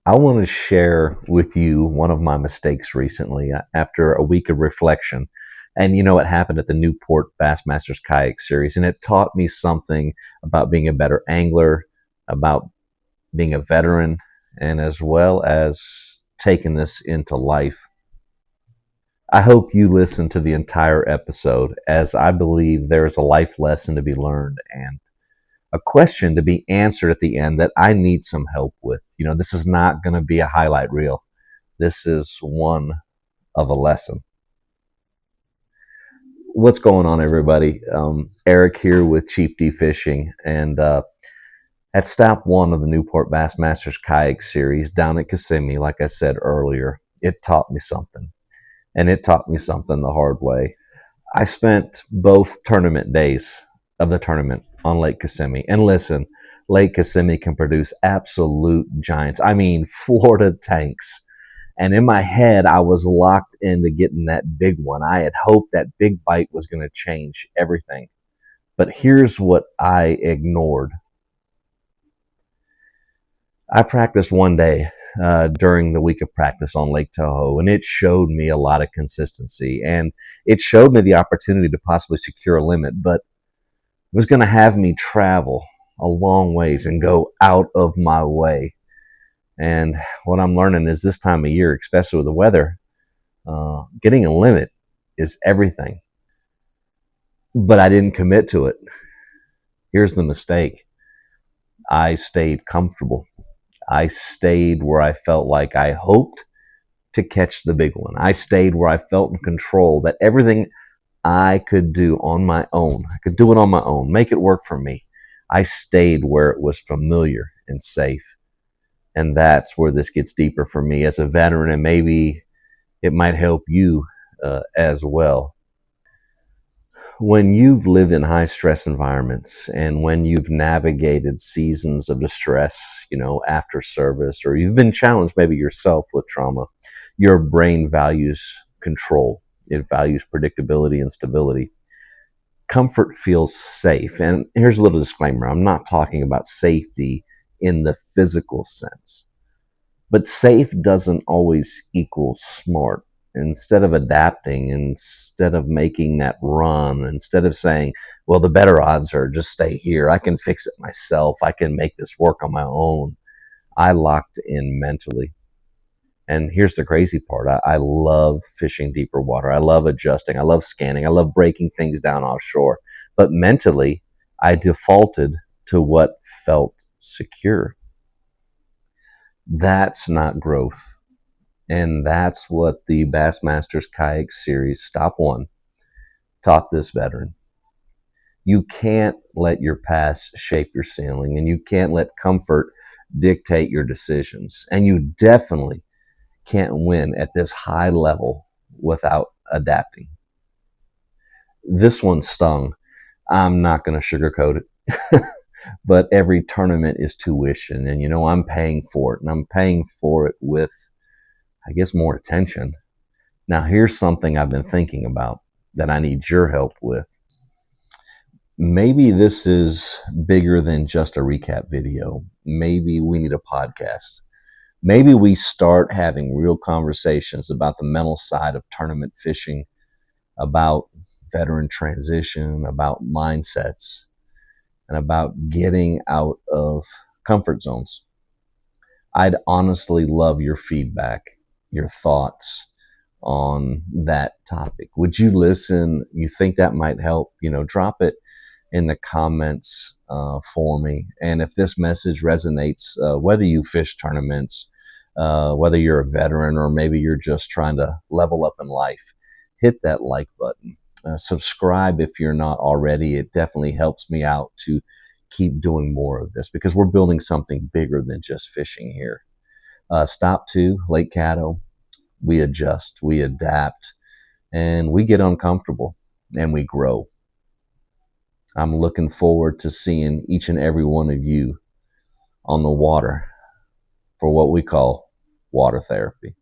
I want to share with you one of my mistakes recently after a week of reflection. And it happened at the Newport Bassmasters Kayak Series, and it taught me something about being a better angler, about being a veteran, and as well as taking this into life. I hope you listen to the entire episode, as I believe there is a life lesson to be learned and a question to be answered at the end that I need some help with. This is not going to be a highlight reel. This is one of a lesson. What's going on, everybody? Eric here with ChiefDFishing, and at stop one of the Newport Bassmasters Kayak Series down at Kissimmee, like I said earlier, it taught me something, and it taught me something the hard way. I spent both tournament days of the tournament on Lake Kissimmee. And listen, Lake Kissimmee can produce absolute giants. I mean, Florida tanks. And in my head, I was locked into getting that big one. I had hoped that big bite was going to change everything. But here's what I ignored. I practiced one day during the week of practice on Lake Toho, and it showed me a lot of consistency. And it showed me the opportunity to possibly secure a limit, but it was going to have me travel a long ways and go out of my way. And what I'm learning is this time of year, especially with the weather, getting a limit is everything. But I didn't commit to it. Here's the mistake. I stayed comfortable. I stayed where I felt like I hoped to catch the big one. I stayed where I felt in control, that everything I could do on my own. I could do it on my own, make it work for me. I stayed where it was familiar and safe. And that's where this gets deeper for me as a veteran, and maybe it might help you as well. When you've lived in high stress environments, and when you've navigated seasons of distress, after service, or you've been challenged maybe yourself with trauma, your brain values control. It values predictability and stability. Comfort feels safe. And here's a little disclaimer. I'm not talking about safety in the physical sense. But safe doesn't always equal smart. Instead of adapting, instead of making that run, instead of saying, well, the better odds are just stay here. I can fix it myself. I can make this work on my own. I locked in mentally. And here's the crazy part. I love fishing deeper water. I love adjusting. I love scanning. I love breaking things down offshore. But mentally, I defaulted to what felt secure. That's not growth. And that's what the Bassmasters Kayak Series Stop 1 taught this veteran. You can't let your past shape your ceiling, and you can't let comfort dictate your decisions. And you definitely can't win at this high level without adapting. This one stung. I'm not going to sugarcoat it. But every tournament is tuition, and I'm paying for it, and I'm paying for it with, I guess, more attention. Now, here's something I've been thinking about that I need your help with. Maybe this is bigger than just a recap video. Maybe we need a podcast. Maybe we start having real conversations about the mental side of tournament fishing, about veteran transition, about mindsets, and about getting out of comfort zones. I'd honestly love your feedback, your thoughts on that topic. Would you listen? You think that might help? Drop it in the comments for me. And if this message resonates, whether you fish tournaments, whether you're a veteran, or maybe you're just trying to level up in life, hit that like button. Subscribe if you're not already. It definitely helps me out to keep doing more of this, because we're building something bigger than just fishing here. Stop 2, Lake Caddo. We adjust, we adapt, and we get uncomfortable, and we grow. I'm looking forward to seeing each and every one of you on the water for what we call water therapy.